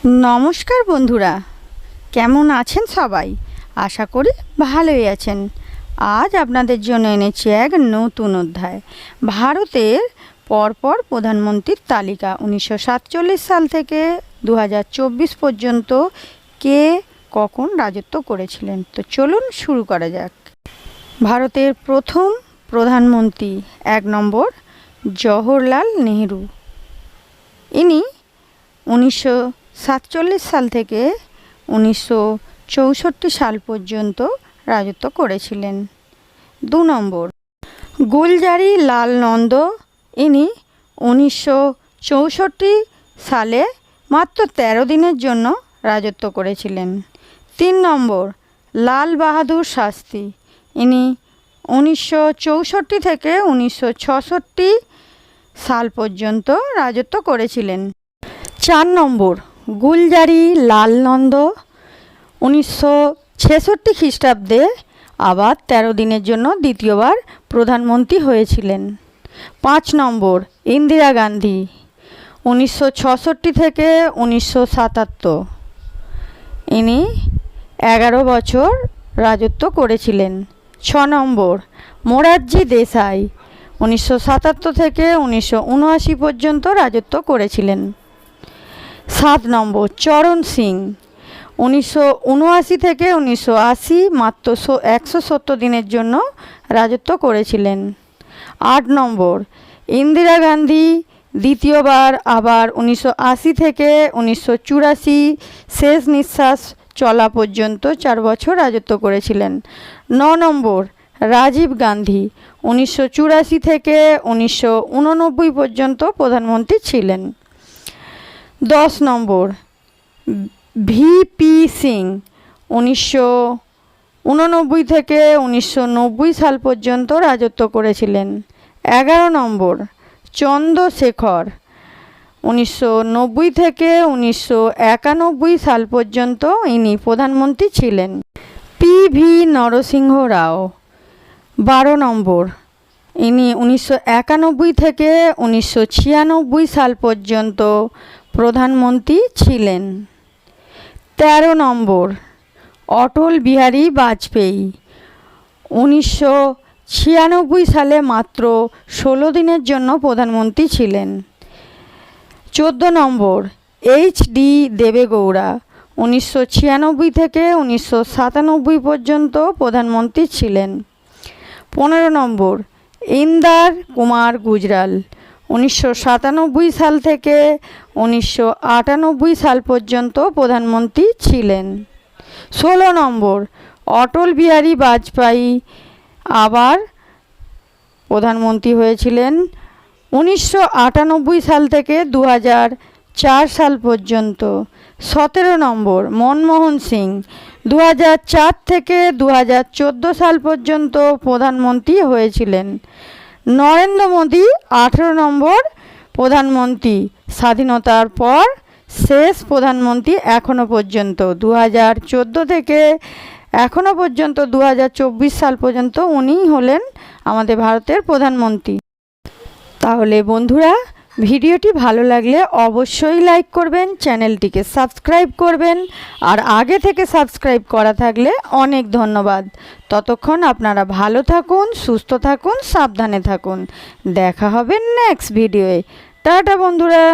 নমস্কার বন্ধুরা, কেমন আছেন সবাই? আশা করি ভালোই আছেন। আজ আপনাদের জন্য এনেছি এক নতুন অধ্যায়, ভারতের পরপর প্রধানমন্ত্রীর তালিকা 1947 সাল থেকে 2024 পর্যন্ত কে কখন রাজত্ব করেছিলেন। তো চলুন শুরু করা যাক। ভারতের প্রথম প্রধানমন্ত্রী 1 নম্বর জওহরলাল নেহেরু। ইনি 1947 সাল থেকে 1964 সাল পর্যন্ত রাজত্ব করেছিলেন। 2 নম্বর গুলজারি লাল নন্দ। ইনি 1964 সালে মাত্র 13 দিনের জন্য রাজত্ব করেছিলেন। 3 নম্বর লাল বাহাদুর শাস্ত্রী। ইনি 1964 থেকে 1966 সাল পর্যন্ত রাজত্ব করেছিলেন। 4 নম্বর গুলজারি লাল নন্দ। 1966 খ্রিস্টাব্দে আবার 13 দিনের জন্য দ্বিতীয়বার প্রধানমন্ত্রী হয়েছিলেন। 5 নম্বর ইন্দিরা গান্ধী। 1966 থেকে 1977 ইনি 11 বছর রাজত্ব করেছিলেন। 6 নম্বর মোরারজি দেশাই। 1977 থেকে 1979 পর্যন্ত রাজত্ব করেছিলেন। 7 নম্বর চরণ সিং। 1979 থেকে 1980 মাত্র 170 দিনের জন্য রাজত্ব করেছিলেন। 8 নম্বর ইন্দিরা গান্ধী দ্বিতীয়বার আবার 1980 থেকে 1984 শেষ নিঃশ্বাস চলা পর্যন্ত 4 বছর রাজত্ব করেছিলেন। 9 নম্বর রাজীব গান্ধী। 1984 থেকে 1989 পর্যন্ত প্রধানমন্ত্রী ছিলেন। 10 নম্বর ভিপি সিং। 1989 থেকে 1990 সাল পর্যন্ত রাজত্ব করেছিলেন। 11 নম্বর চন্দ্রশেখর। 1990 থেকে 1991 সাল পর্যন্ত ইনি প্রধানমন্ত্রী ছিলেন। পিভি নরসিংহ রাও। 12 নম্বর ইনি 1991 থেকে 1996 সাল পর্যন্ত প্রধানমন্ত্রী ছিলেন। 13 নম্বর অটল বিহারী বাজপেয়ী। 1996 সালে মাত্র 16 দিনের জন্য প্রধানমন্ত্রী ছিলেন। 14 নম্বর এইচ.ডি. দেবেগৌড়া। 1996 থেকে 1997 পর্যন্ত প্রধানমন্ত্রী ছিলেন। 15 নম্বর ইন্দার কুমার গুজরাল। 1997 সাল থেকে 1998 সাল পর্যন্ত প্রধানমন্ত্রী ছিলেন। 16 নম্বর অটল বিহারী বাজপেয়ী আবার প্রধানমন্ত্রী হয়েছিলেন 1998 সাল থেকে 2004 সাল পর্যন্ত। 17 নম্বর মনমোহন সিং। 2004 থেকে 2014 সাল পর্যন্ত প্রধানমন্ত্রী হয়েছিলেন। নরেন্দ্র মোদী 18 নম্বর প্রধানমন্ত্রী, স্বাধীনতার পর শেষ প্রধানমন্ত্রী এখনও পর্যন্ত। 2014 থেকে এখনও পর্যন্ত 2024 সাল পর্যন্ত উনিই হলেন আমাদের ভারতের প্রধানমন্ত্রী। তাহলে বন্ধুরা, ভিডিওটি ভালো লাগলে অবশ্যই লাইক করবেন, চ্যানেলটিকে সাবস্ক্রাইব করবেন, আর আগে থেকে সাবস্ক্রাইব করা থাকলে অনেক ধন্যবাদ। ততক্ষণ আপনারা ভালো থাকুন, সুস্থ থাকুন, সাবধানে থাকুন। দেখা হবে নেক্সট ভিডিওয়ে। টাটা বন্ধুরা।